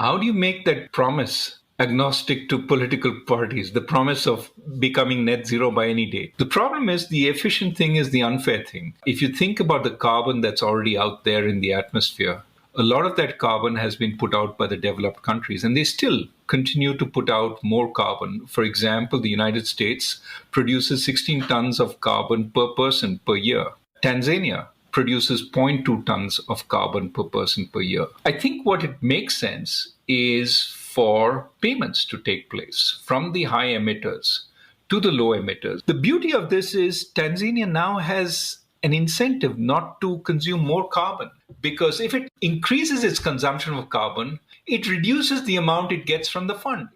How do you make that promise agnostic to political parties, the promise of becoming net zero by any day? The problem is the efficient thing is the unfair thing. If you think about the carbon that's already out there in the atmosphere, a lot of that carbon has been put out by the developed countries, and they still continue to put out more carbon. For example, the United States produces 16 tons of carbon per person per year. Tanzania produces zero point 0.2 tons of carbon per person per year. I think what it makes sense is for payments to take place from the high emitters to the low emitters. The beauty of this is Tanzania now has an incentive not to consume more carbon, because if it increases its consumption of carbon, it reduces the amount it gets from the fund.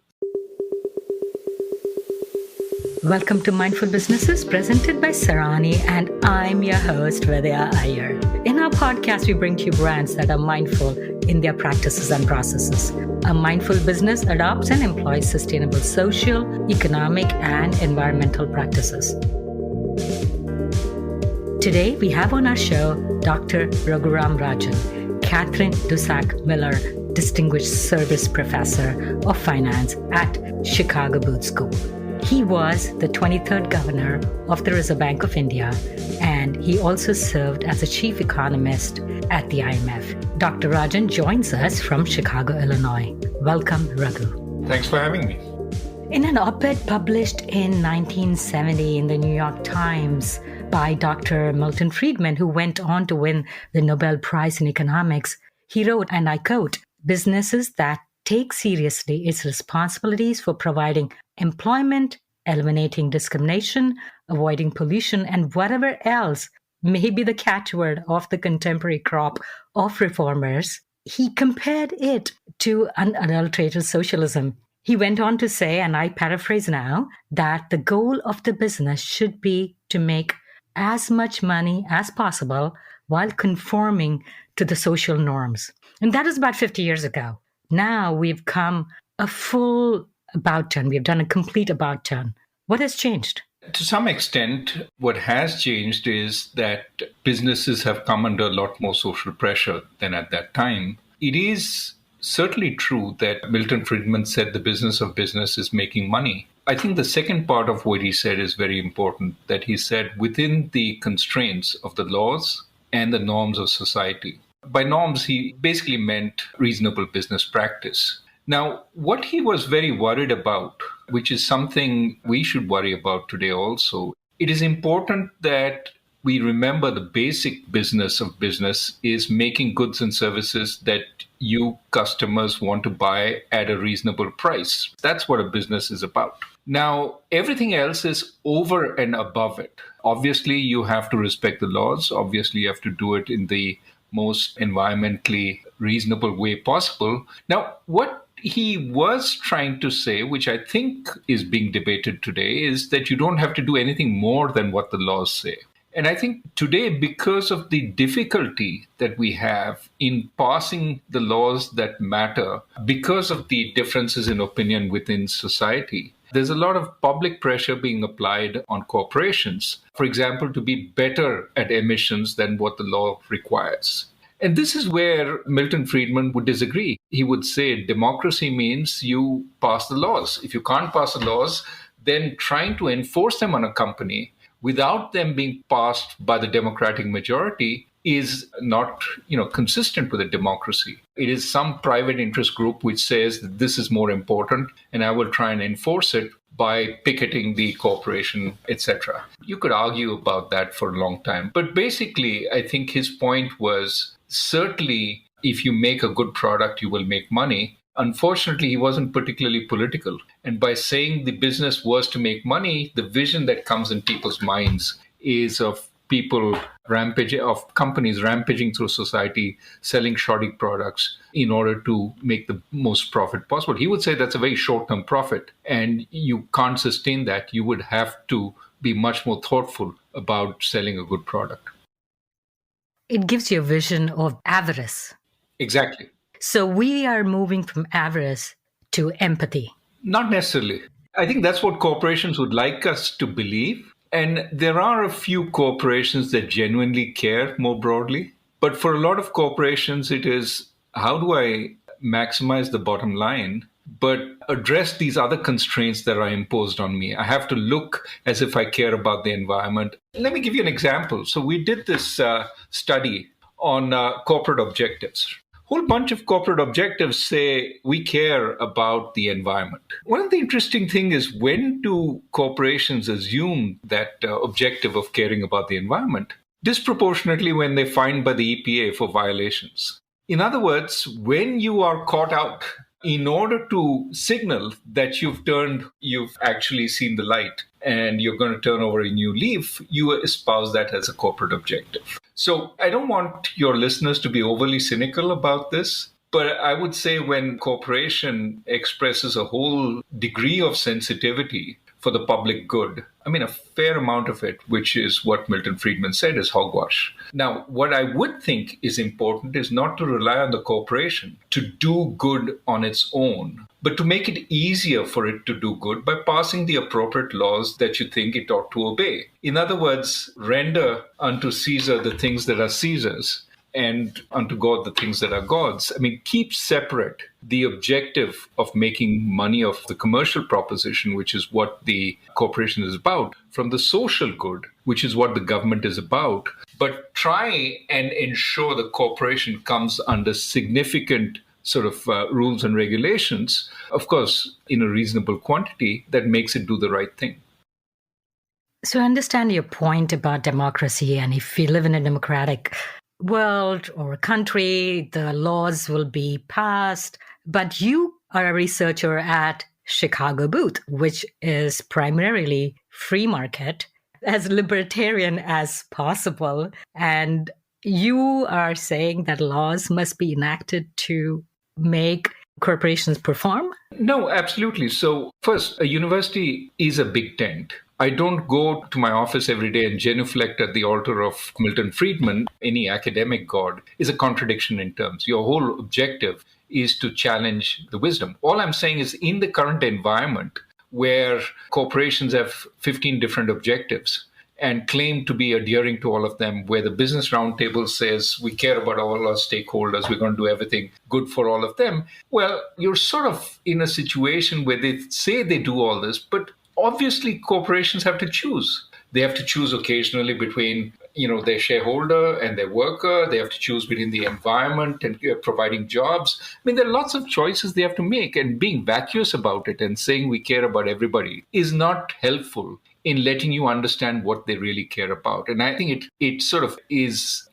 Welcome to Mindful Businesses, presented by Sarani, and I'm your host, Vidya Iyer. In our podcast, we bring to you brands that are mindful in their practices and processes. A mindful business adopts and employs sustainable social, economic, and environmental practices. Today, we have on our show Dr. Raghuram Rajan, Katherine Dusak Miller Distinguished Service Professor of Finance at Chicago Booth School. He was the 23rd governor of the Reserve Bank of India, and he also served as a chief economist at the IMF. Dr. Rajan joins us from Chicago, Illinois. Welcome, Raghu. Thanks for having me. In an op-ed published in 1970 in the New York Times by Dr. Milton Friedman, who went on to win the Nobel Prize in Economics, he wrote, and I quote, "Businesses that take seriously its responsibilities for providing employment, eliminating discrimination, avoiding pollution, and whatever else may be the catchword of the contemporary crop of reformers." He compared it to unadulterated socialism. He went on to say, and I paraphrase now, that the goal of the business should be to make as much money as possible while conforming to the social norms. And that is about 50 years ago. Now we've come a full about turn. We've done a complete about turn. What has changed? To some extent, what has changed is that businesses have come under a lot more social pressure than at that time. It is certainly true that Milton Friedman said the business of business is making money. I think the second part of what he said is very important, that he said within the constraints of the laws and the norms of society. By norms, he basically meant reasonable business practice. Now, what he was very worried about, which is something we should worry about today also, it is important that we remember the basic business of business is making goods and services that you customers want to buy at a reasonable price. That's what a business is about. Now, everything else is over and above it. Obviously, you have to respect the laws. Obviously, you have to do it in the most environmentally reasonable way possible. Now, what he was trying to say, which I think is being debated today, is that you don't have to do anything more than what the laws say. And I think today, because of the difficulty that we have in passing the laws that matter, because of the differences in opinion within society, there's a lot of public pressure being applied on corporations, for example, to be better at emissions than what the law requires. And this is where Milton Friedman would disagree. He would say democracy means you pass the laws. If you can't pass the laws, then trying to enforce them on a company without them being passed by the democratic majority is not, consistent with a democracy. It is some private interest group which says that this is more important, and I will try and enforce it by picketing the corporation, etc. You could argue about that for a long time. But basically, I think his point was certainly if you make a good product, you will make money. Unfortunately, he wasn't particularly political. And by saying the business was to make money, the vision that comes in people's minds is of companies rampaging through society, selling shoddy products in order to make the most profit possible. He would say that's a very short-term profit, and you can't sustain that. You would have to be much more thoughtful about selling a good product. It gives you a vision of avarice. Exactly. So we are moving from avarice to empathy. Not necessarily. I think that's what corporations would like us to believe. And there are a few corporations that genuinely care more broadly. But for a lot of corporations, it is, how do I maximize the bottom line, but address these other constraints that are imposed on me. I have to look as if I care about the environment. Let me give you an example. So we did this study on corporate objectives. Whole bunch of corporate objectives say we care about the environment. One of the interesting things is, when do corporations assume that objective of caring about the environment? Disproportionately when they're fined by the EPA for violations. In other words, when you are caught out, in order to signal that you've actually seen the light and you're going to turn over a new leaf, you espouse that as a corporate objective. So I don't want your listeners to be overly cynical about this, but I would say when corporation expresses a whole degree of sensitivity for the public good, I mean, a fair amount of it, which is what Milton Friedman said, is hogwash. Now, what I would think is important is not to rely on the corporation to do good on its own, but to make it easier for it to do good by passing the appropriate laws that you think it ought to obey. In other words, render unto Caesar the things that are Caesar's, and unto God the things that are God's. I mean, keep separate the objective of making money of the commercial proposition, which is what the corporation is about, from the social good, which is what the government is about. But try and ensure the corporation comes under significant sort of rules and regulations, of course, in a reasonable quantity that makes it do the right thing. So I understand your point about democracy, and if we live in a democratic world or a country, the laws will be passed. But you are a researcher at Chicago Booth, which is primarily free market, as libertarian as possible. And you are saying that laws must be enacted to make corporations perform? No, absolutely. So first, a university is a big tent. I don't go to my office every day and genuflect at the altar of Milton Friedman. Any academic god is a contradiction in terms. Your whole objective is to challenge the wisdom. All I'm saying is, in the current environment where corporations have 15 different objectives and claim to be adhering to all of them, where the Business Roundtable says we care about all our stakeholders, we're going to do everything good for all of them, well, you're sort of in a situation where they say they do all this, but obviously, corporations have to choose. They have to choose occasionally between, their shareholder and their worker. They have to choose between the environment and providing jobs. I mean, there are lots of choices they have to make, and being vacuous about it and saying we care about everybody is not helpful in letting you understand what they really care about. And I think it sort of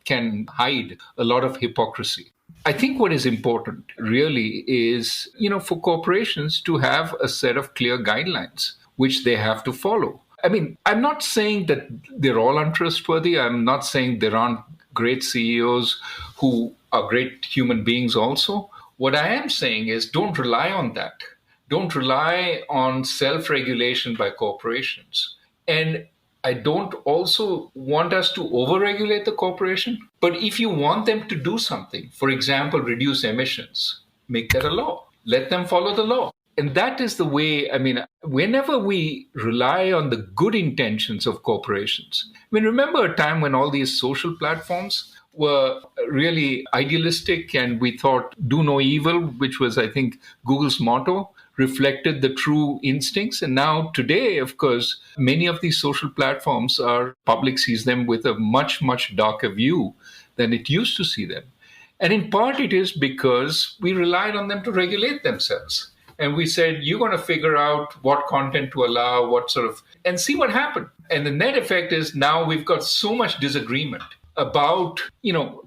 can hide a lot of hypocrisy. I think what is important really is, for corporations to have a set of clear guidelines which they have to follow. I mean, I'm not saying that they're all untrustworthy. I'm not saying there aren't great CEOs who are great human beings also. What I am saying is, don't rely on that. Don't rely on self-regulation by corporations. And I don't also want us to overregulate the corporation. But if you want them to do something, for example, reduce emissions, make that a law. Let them follow the law. And that is the way, whenever we rely on the good intentions of corporations, remember a time when all these social platforms were really idealistic and we thought, do no evil, which was, I think, Google's motto, reflected the true instincts. And now today, of course, many of these social platforms public sees them with a much, much darker view than it used to see them. And in part, it is because we relied on them to regulate themselves. And we said, you're going to figure out what content to allow, and see what happened. And the net effect is now we've got so much disagreement about,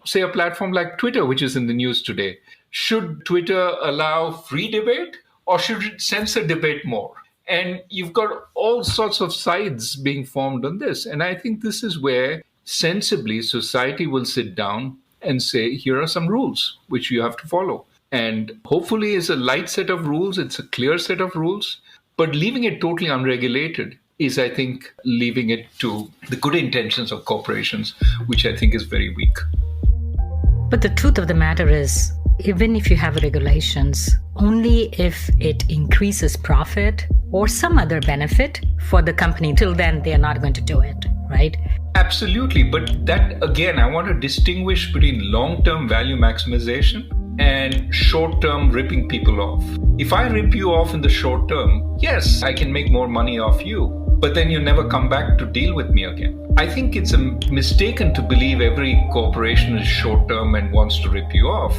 say a platform like Twitter, which is in the news today. Should Twitter allow free debate or should it censor debate more? And you've got all sorts of sides being formed on this. And I think this is where sensibly society will sit down and say, here are some rules which you have to follow. And hopefully it's a light set of rules, it's a clear set of rules, but leaving it totally unregulated is, I think, leaving it to the good intentions of corporations, which I think is very weak. But the truth of the matter is, even if you have regulations, only if it increases profit or some other benefit for the company. Till then, they are not going to do it, right? Absolutely. But that, again, I want to distinguish between long-term value maximization and short term ripping people off. If I rip you off in the short term, yes, I can make more money off you, but then you never come back to deal with me again. I think it's mistaken to believe every corporation is short term and wants to rip you off.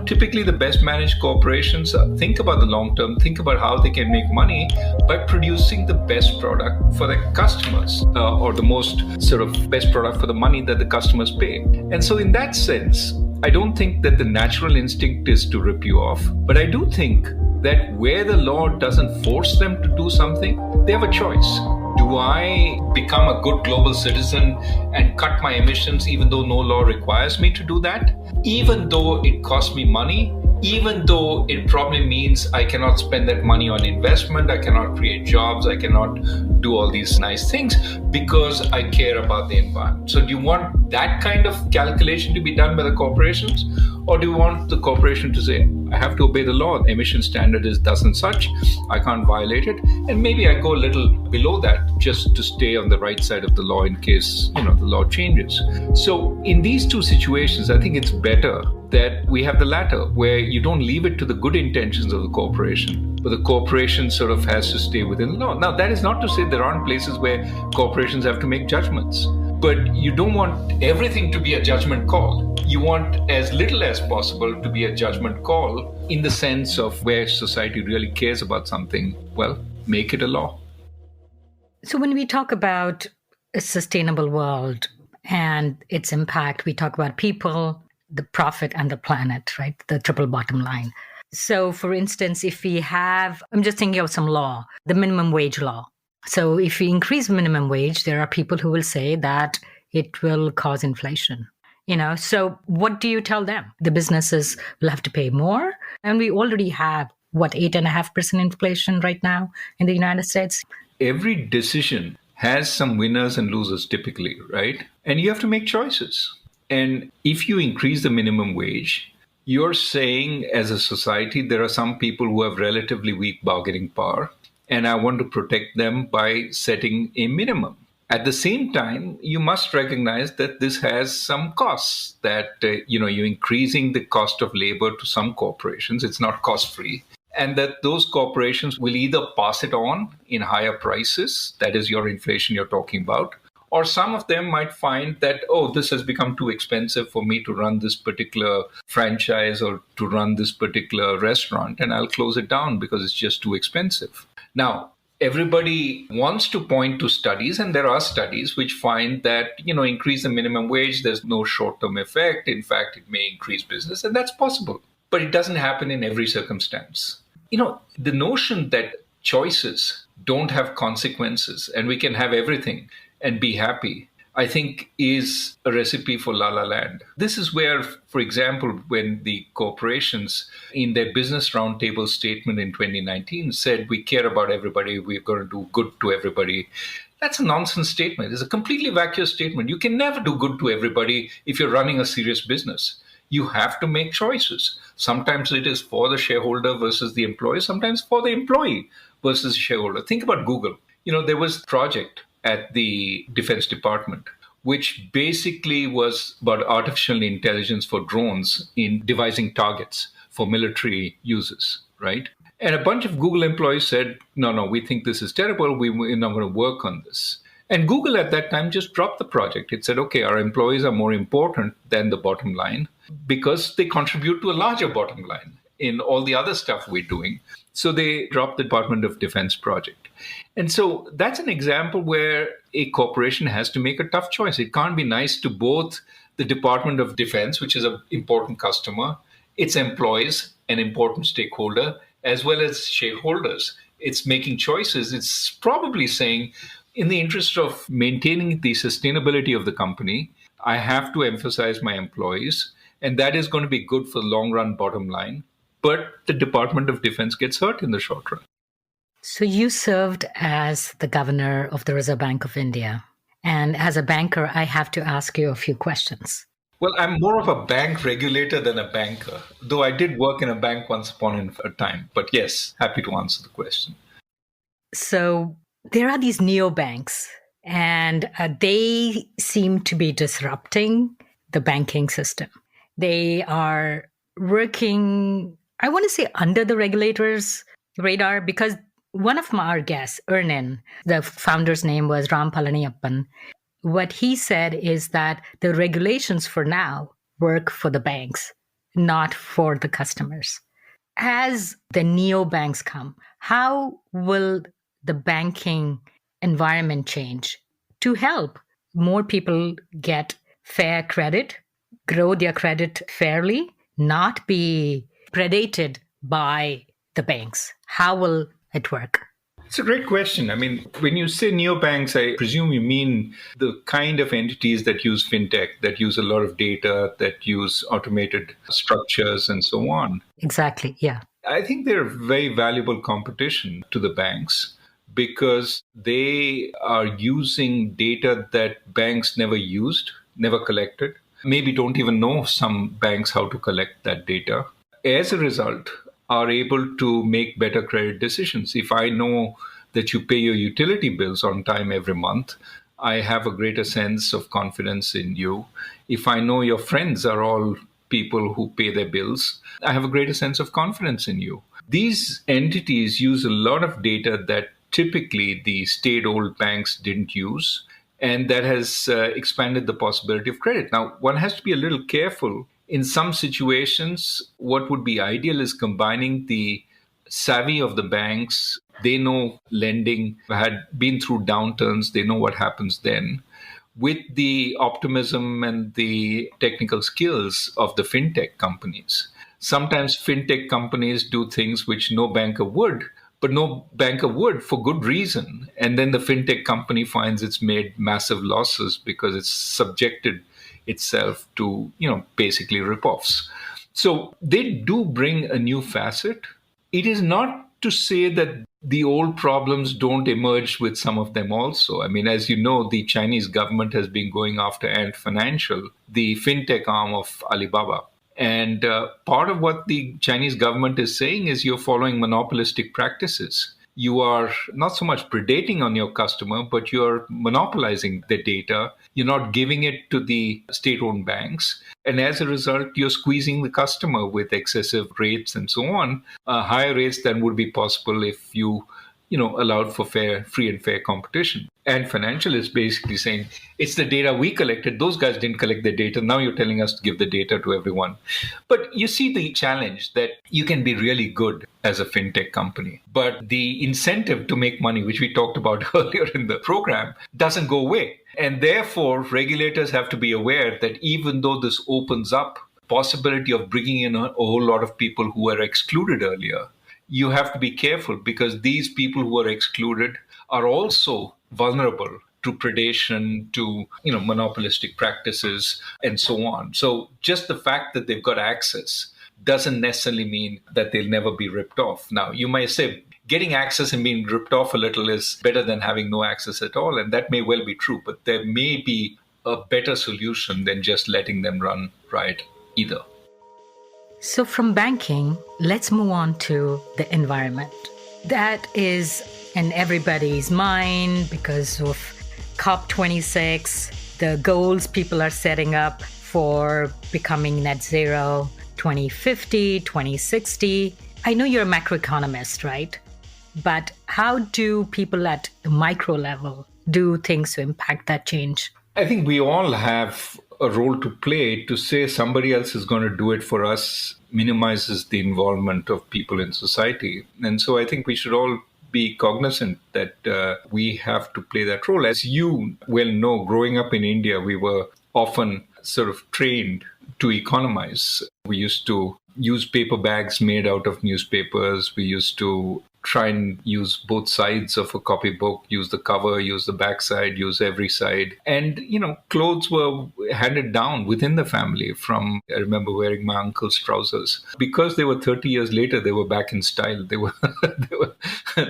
Typically the best managed corporations think about the long term, think about how they can make money by producing the best product for their customers, or the most sort of best product for the money that the customers pay. And so in that sense, I don't think that the natural instinct is to rip you off, but I do think that where the law doesn't force them to do something, they have a choice. Do I become a good global citizen and cut my emissions even though no law requires me to do that? Even though it costs me money, even though it probably means I cannot spend that money on investment, I cannot create jobs, I cannot do all these nice things because I care about the environment. So do you want that kind of calculation to be done by the corporations? Or do you want the corporation to say, I have to obey the law, the emission standard is thus and such, I can't violate it, and maybe I go a little below that just to stay on the right side of the law in case, the law changes. So in these two situations, I think it's better that we have the latter, where you don't leave it to the good intentions of the corporation, but the corporation sort of has to stay within the law. Now, that is not to say there aren't places where corporations have to make judgments, but you don't want everything to be a judgment call. You want as little as possible to be a judgment call in the sense of where society really cares about something. Well, make it a law. So when we talk about a sustainable world and its impact, we talk about people, the profit, and the planet, right? The triple bottom line. So for instance, if we have, I'm just thinking of some law, the minimum wage law. So if we increase minimum wage, there are people who will say that it will cause inflation. So what do you tell them? The businesses will have to pay more. And we already have, 8.5% inflation right now in the United States? Every decision has some winners and losers typically, right? And you have to make choices. And if you increase the minimum wage, you're saying as a society, there are some people who have relatively weak bargaining power, and I want to protect them by setting a minimum. At the same time, you must recognize that this has some costs, that, you're increasing the cost of labor to some corporations. It's not cost-free. And that those corporations will either pass it on in higher prices, that is your inflation you're talking about, or some of them might find that, this has become too expensive for me to run this particular franchise or to run this particular restaurant, and I'll close it down because it's just too expensive. Now, everybody wants to point to studies, and there are studies which find that, increase the minimum wage, there's no short-term effect. In fact, it may increase business, and that's possible. But it doesn't happen in every circumstance. The notion that choices don't have consequences and we can have everything and be happy, I think is a recipe for La La Land. This is where, for example, when the corporations in their business roundtable statement in 2019 said, we care about everybody, we're going to do good to everybody. That's a nonsense statement. It's a completely vacuous statement. You can never do good to everybody if you're running a serious business. You have to make choices. Sometimes it is for the shareholder versus the employee, sometimes for the employee versus the shareholder. Think about Google. There was a project at the Defense Department, which basically was about artificial intelligence for drones in devising targets for military uses, right? And a bunch of Google employees said, no, we think this is terrible. We're not going to work on this. And Google at that time just dropped the project. It said, okay, our employees are more important than the bottom line because they contribute to a larger bottom line in all the other stuff we're doing. So they dropped the Department of Defense project. And so that's an example where a corporation has to make a tough choice. It can't be nice to both the Department of Defense, which is an important customer, its employees, an important stakeholder, as well as shareholders. It's making choices. It's probably saying, in the interest of maintaining the sustainability of the company, I have to emphasize my employees, and that is going to be good for the long run bottom line. But the Department of Defense gets hurt in the short run. So you served as the governor of the Reserve Bank of India. And as a banker, I have to ask you a few questions. Well, I'm more of a bank regulator than a banker, though I did work in a bank once upon a time. But yes, happy to answer the question. So there are these neobanks, and they seem to be disrupting the banking system. They are working, I want to say, under the regulators' radar, because one of our guests, Ernin, the founder's name was Ram Palaniappan. What he said is that the regulations for now work for the banks, not for the customers. As the neobanks come, how will the banking environment change to help more people get fair credit, grow their credit fairly, not be predated by the banks? How will it work? It's a great question. I mean, when you say neobanks, I presume you mean the kind of entities that use fintech, that use a lot of data, that use automated structures and so on. Exactly, yeah. I think they're very valuable competition to the banks because they are using data that banks never used, never collected, maybe don't even know some banks how to collect that data. As a result, are able to make better credit decisions. If I know that you pay your utility bills on time every month, I have a greater sense of confidence in you. If I know your friends are all people who pay their bills, I have a greater sense of confidence in you. These entities use a lot of data that typically the state-owned banks didn't use, and that has expanded the possibility of credit. Now, one has to be a little careful. In some situations, what would be ideal is combining the savvy of the banks. They know lending, had been through downturns, they know what happens then, with the optimism and the technical skills of the fintech companies. Sometimes fintech companies do things which no banker would, but no banker would for good reason. And then the fintech company finds it's made massive losses because it's subjected itself to, basically ripoffs. So they do bring a new facet. It is not to say that the old problems don't emerge with some of them also. I mean, as you know, the Chinese government has been going after Ant Financial, the fintech arm of Alibaba. And part of what the Chinese government is saying is you're following monopolistic practices. You are not so much predating on your customer, but you're monopolizing the data. You're not giving it to the state-owned banks. And as a result, you're squeezing the customer with excessive rates and so on, higher rates than would be possible if you allowed for free and fair competition. And financial is basically saying, it's the data we collected. Those guys didn't collect the data. Now you're telling us to give the data to everyone. But you see the challenge that you can be really good as a fintech company, but the incentive to make money, which we talked about earlier in the program, doesn't go away. And therefore, regulators have to be aware that even though this opens up possibility of bringing in a whole lot of people who were excluded earlier, you have to be careful because these people who are excluded are also vulnerable to predation, to monopolistic practices, and so on. So just the fact that they've got access doesn't necessarily mean that they'll never be ripped off. Now, you might say getting access and being ripped off a little is better than having no access at all, and that may well be true, but there may be a better solution than just letting them run riot either. So from banking, let's move on to the environment. That is in everybody's mind because of COP26, the goals people are setting up for becoming net zero 2050, 2060. I know you're a macroeconomist, right? But how do people at the micro level do things to impact that change? I think we all have a role to play. To say somebody else is going to do it for us minimizes the involvement of people in society. And so I think we should all be cognizant that we have to play that role. As you well know, growing up in India, we were often sort of trained to economize. We used to use paper bags made out of newspapers. We used to try and use both sides of a copybook, use the cover, use the backside, use every side. And, clothes were handed down within the family I remember wearing my uncle's trousers. Because they were 30 years later, they were back in style. They were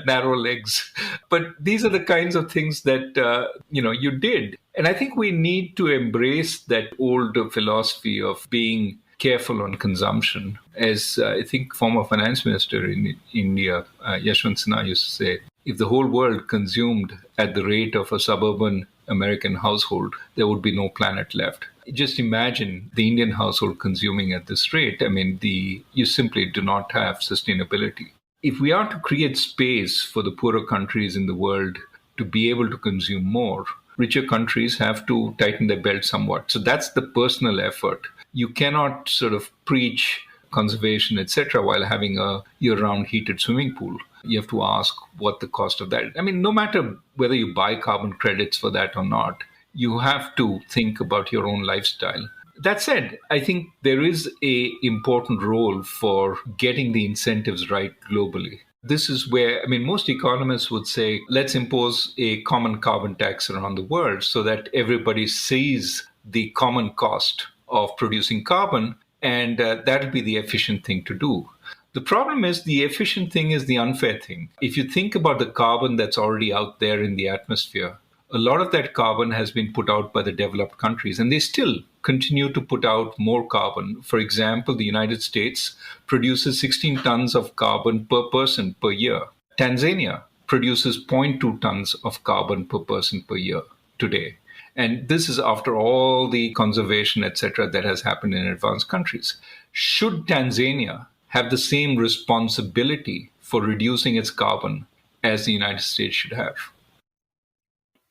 narrow legs. But these are the kinds of things that, you did. And I think we need to embrace that old philosophy of being careful on consumption. As I think former finance minister in India, Yashwant Sinha used to say, if the whole world consumed at the rate of a suburban American household, there would be no planet left. Just imagine the Indian household consuming at this rate. I mean, you simply do not have sustainability. If we are to create space for the poorer countries in the world to be able to consume more, richer countries have to tighten their belt somewhat. So that's the personal effort. You cannot sort of preach conservation, etc., while having a year-round heated swimming pool. You have to ask what the cost of that is. I mean, no matter whether you buy carbon credits for that or not, you have to think about your own lifestyle. That said, I think there is an important role for getting the incentives right globally. This is where, I mean, most economists would say, let's impose a common carbon tax around the world so that everybody sees the common cost of producing carbon, and that'll be the efficient thing to do. The problem is the efficient thing is the unfair thing. If you think about the carbon that's already out there in the atmosphere, a lot of that carbon has been put out by the developed countries, and they still continue to put out more carbon. For example, the United States produces 16 tons of carbon per person per year. Tanzania produces zero point 0.2 tons of carbon per person per year today. And this is after all the conservation, etc., that has happened in advanced countries. Should Tanzania have the same responsibility for reducing its carbon as the United States should have?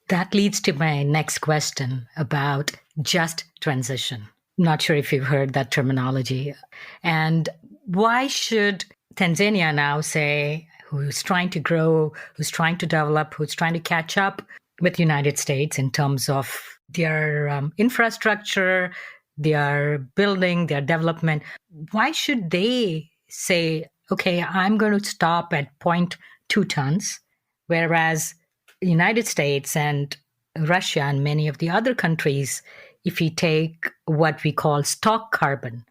That leads to my next question about just transition. Not sure if you've heard that terminology. And why should Tanzania now say, who's trying to grow, who's trying to develop, who's trying to catch up with the United States in terms of their infrastructure, their building, their development, why should they say, okay, I'm going to stop at 0.2 tons, whereas the United States and Russia and many of the other countries, if you take what we call stock carbon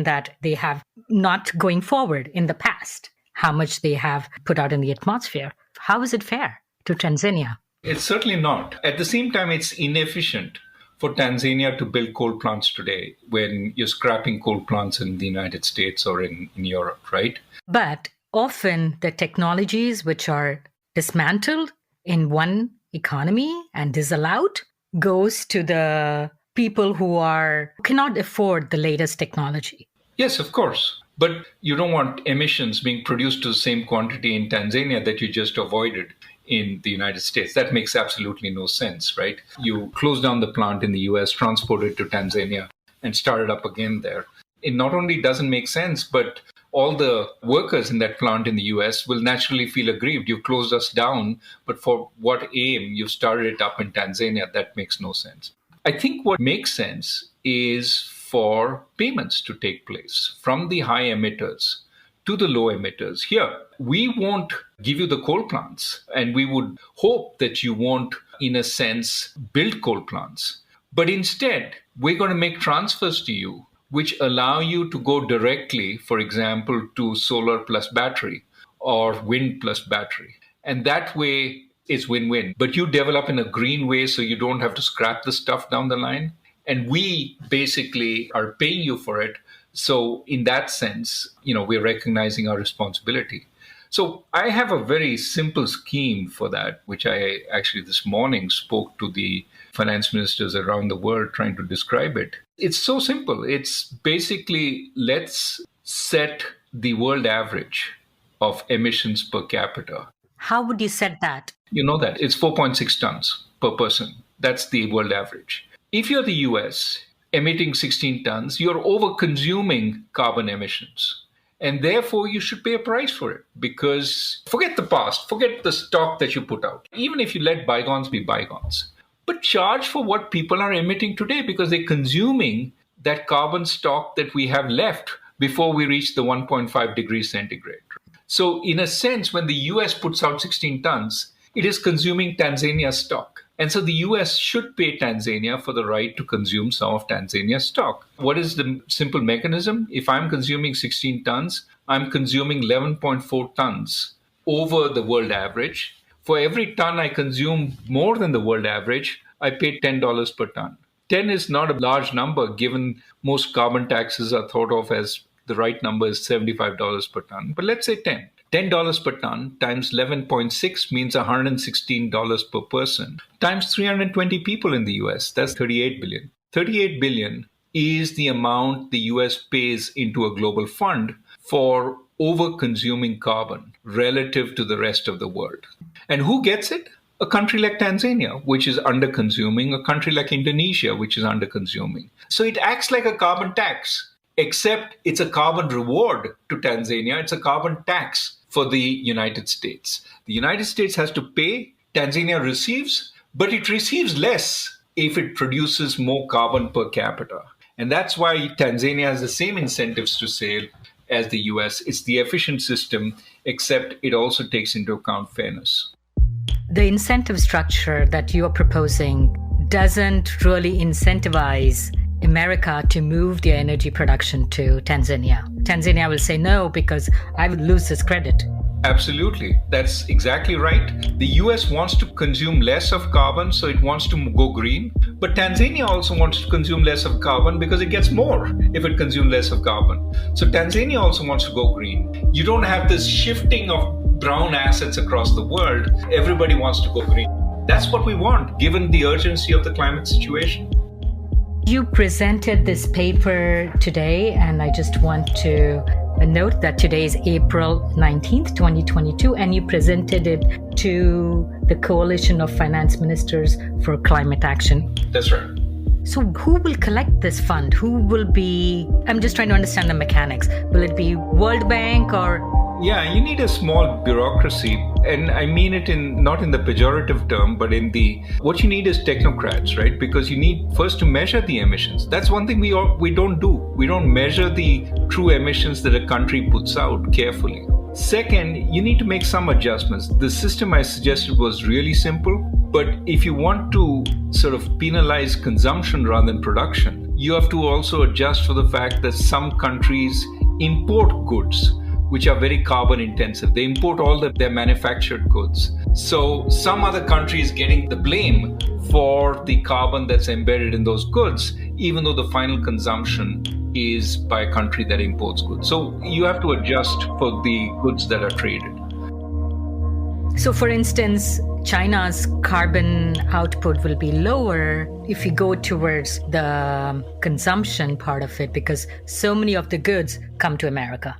that they have not going forward in the past, how much they have put out in the atmosphere, how is it fair to Tanzania? It's certainly not. At the same time, it's inefficient for Tanzania to build coal plants today when you're scrapping coal plants in the United States or in Europe, right? But often the technologies which are dismantled in one economy and disallowed goes to the people who cannot afford the latest technology. Yes, of course. But you don't want emissions being produced to the same quantity in Tanzania that you just avoided in the United States. That makes absolutely no sense, right? You close down the plant in the US, transport it to Tanzania, and start it up again there. It not only doesn't make sense, but all the workers in that plant in the US will naturally feel aggrieved. You've closed us down, but for what aim? You've started it up in Tanzania. That makes no sense. I think what makes sense is for payments to take place from the high emitters to the low emitters. Here, we won't give you the coal plants, and we would hope that you won't, in a sense, build coal plants. But instead, we're going to make transfers to you which allow you to go directly, for example, to solar plus battery or wind plus battery. And that way, it's win-win. But you develop in a green way so you don't have to scrap the stuff down the line. And we basically are paying you for it. So in that sense, we're recognizing our responsibility. So I have a very simple scheme for that, which I actually this morning spoke to the finance ministers around the world trying to describe it. It's so simple. It's basically, let's set the world average of emissions per capita. How would you set that? You know that. It's 4.6 tons per person. That's the world average. If you're the US emitting 16 tons, you're over-consuming carbon emissions. And therefore, you should pay a price for it, because forget the past, forget the stock that you put out, even if you let bygones be bygones. But charge for what people are emitting today, because they're consuming that carbon stock that we have left before we reach the 1.5 degrees centigrade. So in a sense, when the US puts out 16 tons, it is consuming Tanzania's stock. And so the US should pay Tanzania for the right to consume some of Tanzania's stock. What is the simple mechanism? If I'm consuming 16 tons, I'm consuming 11.4 tons over the world average. For every ton I consume more than the world average, I pay $10 per ton. 10 is not a large number, given most carbon taxes are thought of as the right number is $75 per ton, but let's say 10. $10 per ton times 11.6 means $116 per person times 320 people in the US. That's 38 billion. 38 billion is the amount the US pays into a global fund for over-consuming carbon relative to the rest of the world. And who gets it? A country like Tanzania, which is under-consuming, a country like Indonesia, which is under-consuming. So it acts like a carbon tax, except it's a carbon reward to Tanzania. It's a carbon tax for the United States. The United States has to pay, Tanzania receives, but it receives less if it produces more carbon per capita. And that's why Tanzania has the same incentives to sale as the US. It's the efficient system, except it also takes into account fairness. The incentive structure that you're proposing doesn't really incentivize America to move their energy production to Tanzania. Tanzania will say no because I would lose this credit. Absolutely. That's exactly right. The US wants to consume less of carbon, so it wants to go green. But Tanzania also wants to consume less of carbon because it gets more if it consumes less of carbon. So Tanzania also wants to go green. You don't have this shifting of brown assets across the world. Everybody wants to go green. That's what we want, given the urgency of the climate situation. You presented this paper today, and I just want to note that today is April 19th, 2022, and you presented it to the Coalition of Finance Ministers for Climate Action. That's right. So who will collect this fund? Who will be, I'm just trying to understand the mechanics. Will it be World Bank or? Yeah, you need a small bureaucracy. And I mean it not in the pejorative term, but what you need is technocrats, right? Because you need first to measure the emissions. That's one thing we don't do. We don't measure the true emissions that a country puts out carefully. Second, you need to make some adjustments. The system I suggested was really simple, but if you want to sort of penalize consumption rather than production, you have to also adjust for the fact that some countries import goods which are very carbon intensive. They import all their manufactured goods. So some other country is getting the blame for the carbon that's embedded in those goods, even though the final consumption is by a country that imports goods. So you have to adjust for the goods that are traded. So for instance, China's carbon output will be lower if you go towards the consumption part of it, because so many of the goods come to America.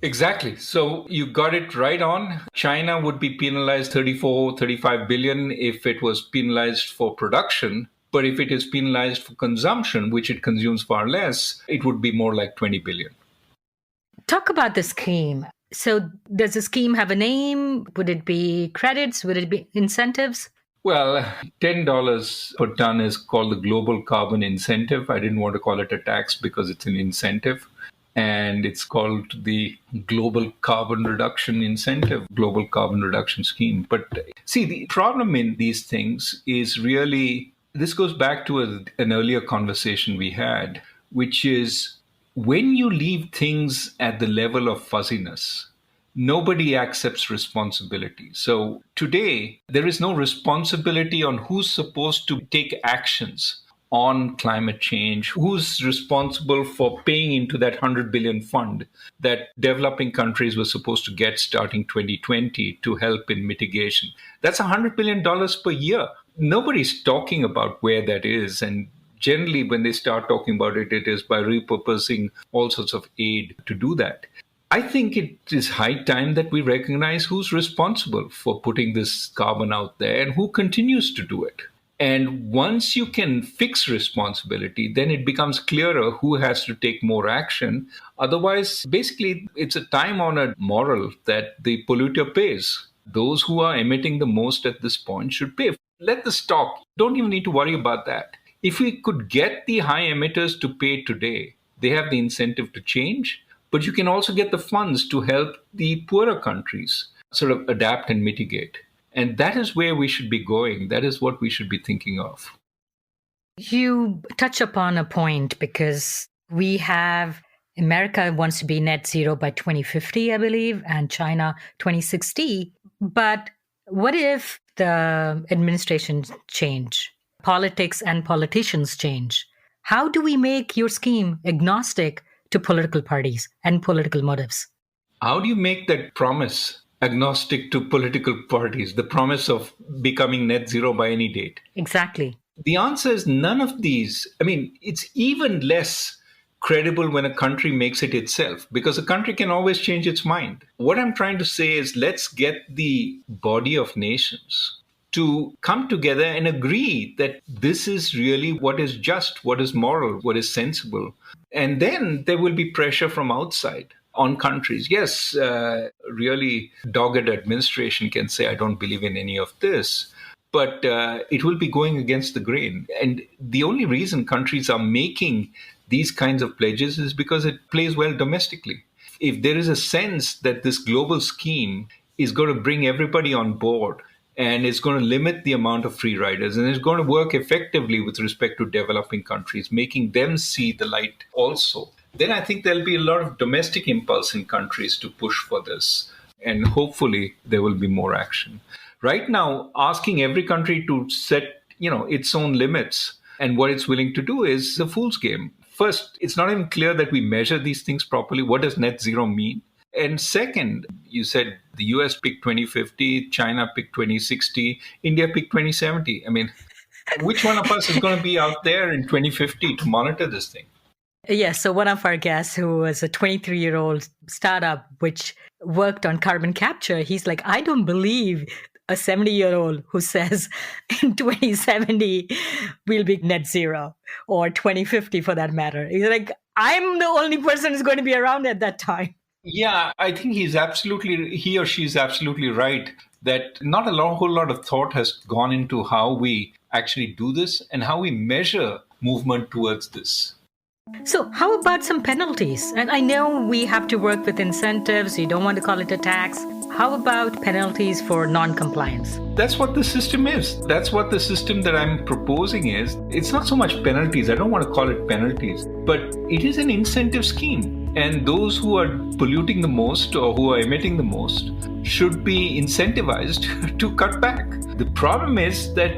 Exactly. So you got it right on. China would be penalized 35 billion if it was penalized for production. But if it is penalized for consumption, which it consumes far less, it would be more like 20 billion. Talk about the scheme. So does the scheme have a name? Would it be credits? Would it be incentives? Well, $10 per ton is called the Global Carbon Incentive. I didn't want to call it a tax because it's an incentive. And it's called the Global Carbon Reduction Incentive, Global Carbon Reduction Scheme. But see, the problem in these things is really, this goes back to an earlier conversation we had, which is when you leave things at the level of fuzziness, nobody accepts responsibility. So today, there is no responsibility on who's supposed to take actions on climate change, who's responsible for paying into that 100 billion fund that developing countries were supposed to get starting 2020 to help in mitigation. That's $100 billion per year. Nobody's talking about where that is. And generally, when they start talking about it, it is by repurposing all sorts of aid to do that. I think it is high time that we recognize who's responsible for putting this carbon out there and who continues to do it. And once you can fix responsibility, then it becomes clearer who has to take more action. Otherwise, basically, it's a time-honored moral that the polluter pays. Those who are emitting the most at this point should pay. Let the stock. Don't even need to worry about that. If we could get the high emitters to pay today, they have the incentive to change. But you can also get the funds to help the poorer countries sort of adapt and mitigate. And that is where we should be going. That is what we should be thinking of. You touch upon a point because we have America wants to be net zero by 2050, I believe, and China 2060. But what if the administration change, politics and politicians change? How do we make your scheme agnostic to political parties and political motives. How do you make that promise agnostic to political parties, the promise of becoming net zero by any date? Exactly. The answer is none of these. I mean, it's even less credible when a country makes it itself, because a country can always change its mind. What I'm trying to say is let's get the body of nations to come together and agree that this is really what is just, what is moral, what is sensible. And then there will be pressure from outside on countries. Yes, really dogged administration can say, I don't believe in any of this. But it will be going against the grain. And the only reason countries are making these kinds of pledges is because it plays well domestically. If there is a sense that this global scheme is going to bring everybody on board and it's going to limit the amount of free riders and it's going to work effectively with respect to developing countries, making them see the light also, then I think there'll be a lot of domestic impulse in countries to push for this. And hopefully there will be more action. Right now, asking every country to set, its own limits and what it's willing to do is a fool's game. First, it's not even clear that we measure these things properly. What does net zero mean? And second, you said the US picked 2050, China picked 2060, India picked 2070. I mean, which one of us is going to be out there in 2050 to monitor this thing? Yes. So one of our guests, who was a 23-year-old startup which worked on carbon capture, he's like, I don't believe a 70-year-old who says in 2070 we'll be net zero, or 2050 for that matter. He's like, I'm the only person who's going to be around at that time. Yeah, I think he or she is absolutely right that not whole lot of thought has gone into how we actually do this and how we measure movement towards this. So how about some penalties? And I know we have to work with incentives. You don't want to call it a tax. How about penalties for non-compliance? That's what the system is. That's what the system that I'm proposing is. It's not so much penalties. I don't want to call it penalties, but it is an incentive scheme. And those who are polluting the most or who are emitting the most should be incentivized to cut back. The problem is that,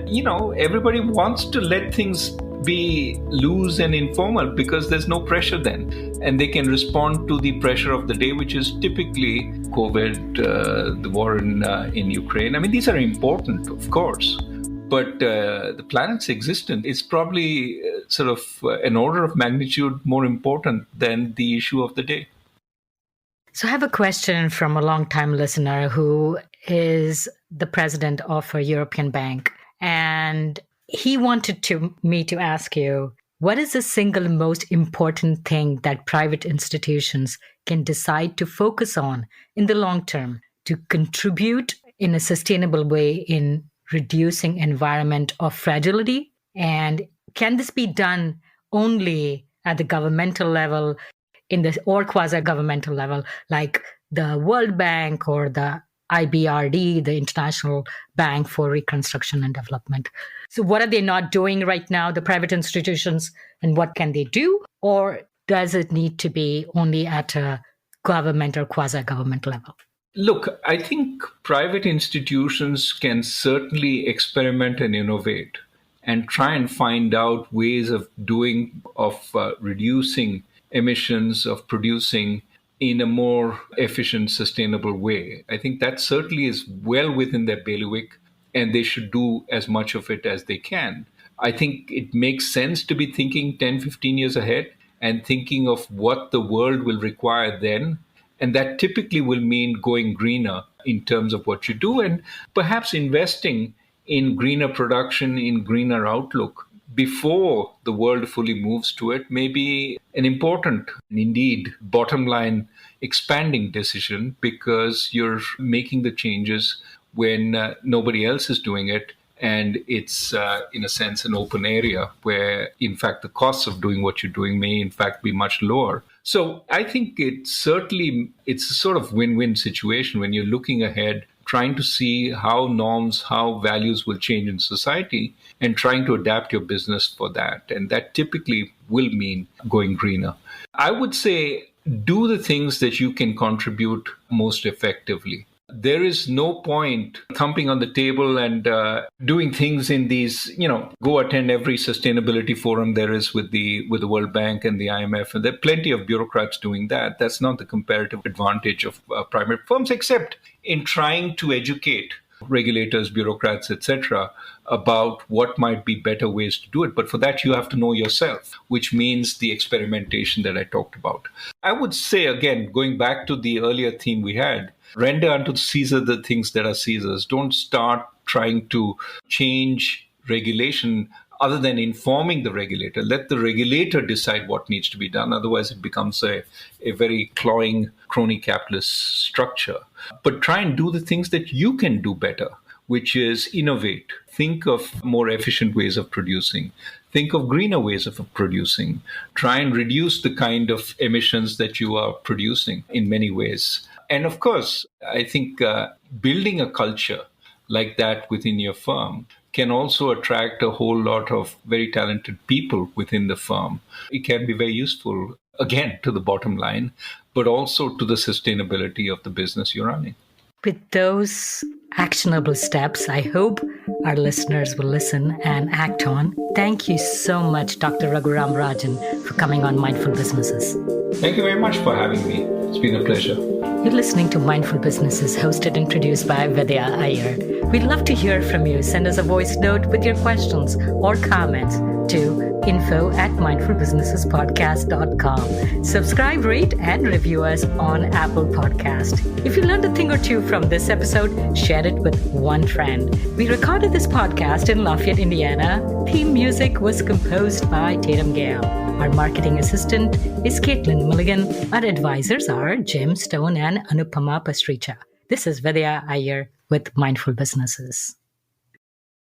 everybody wants to let things be loose and informal because there's no pressure then. And they can respond to the pressure of the day, which is typically COVID, the war in Ukraine. I mean, these are important, of course. But the planet's existence is probably sort of an order of magnitude more important than the issue of the day. So I have a question from a long-time listener who is the president of a European bank. And he wanted me to ask you, what is the single most important thing that private institutions can decide to focus on in the long term to contribute in a sustainable way in reducing environment of fragility? And can this be done only at the governmental level or quasi-governmental level, like the World Bank or the IBRD, the International Bank for Reconstruction and Development? So what are they not doing right now, the private institutions, and what can they do? Or does it need to be only at a government or quasi-government level? Look, I think private institutions can certainly experiment and innovate and try and find out ways of reducing emissions, of producing in a more efficient, sustainable way. I think that certainly is well within their bailiwick, and they should do as much of it as they can. I think it makes sense to be thinking 10, 15 years ahead and thinking of what the world will require then. And that typically will mean going greener in terms of what you do, and perhaps investing in greener production, in greener outlook before the world fully moves to it may be an important, and indeed, bottom line expanding decision, because you're making the changes when nobody else is doing it. And it's, in a sense, an open area where, in fact, the costs of doing what you're doing may, in fact, be much lower. So I think it's a sort of win-win situation when you're looking ahead, trying to see how norms, how values will change in society, and trying to adapt your business for that. And that typically will mean going greener. I would say do the things that you can contribute most effectively. there is no point thumping on the table and doing things in these, go attend every sustainability forum there is with the World Bank and the IMF. And there are plenty of bureaucrats doing that. That's not the comparative advantage of private firms, except in trying to educate regulators, bureaucrats, etc., about what might be better ways to do it. But for that, you have to know yourself, which means the experimentation that I talked about. I would say, again, going back to the earlier theme we had, render unto Caesar the things that are Caesar's. Don't start trying to change regulation other than informing the regulator. Let the regulator decide what needs to be done. Otherwise, it becomes a very clawing crony capitalist structure. But try and do the things that you can do better, which is innovate. Think of more efficient ways of producing. Think of greener ways of producing. Try and reduce the kind of emissions that you are producing in many ways. And of course, I think building a culture like that within your firm can also attract a whole lot of very talented people within the firm. It can be very useful, again, to the bottom line, but also to the sustainability of the business you're running. With those actionable steps, I hope our listeners will listen and act on. Thank you so much, Dr. Raghuram Rajan, for coming on Mindful Businesses. Thank you very much for having me. It's been a pleasure. You're listening to Mindful Businesses, hosted and produced by Vidya Iyer. We'd love to hear from you. Send us a voice note with your questions or comments to info@mindfulbusinessespodcast.com. Subscribe, rate, and review us on Apple Podcast. If you learned a thing or two from this episode, share it with one friend. We recorded this podcast in Lafayette, Indiana. Theme music was composed by Tatum Gale. Our marketing assistant is Caitlin Milligan. Our advisors are Jim Stone and Anupama Pastricha. This is Vidya Iyer with Mindful Businesses.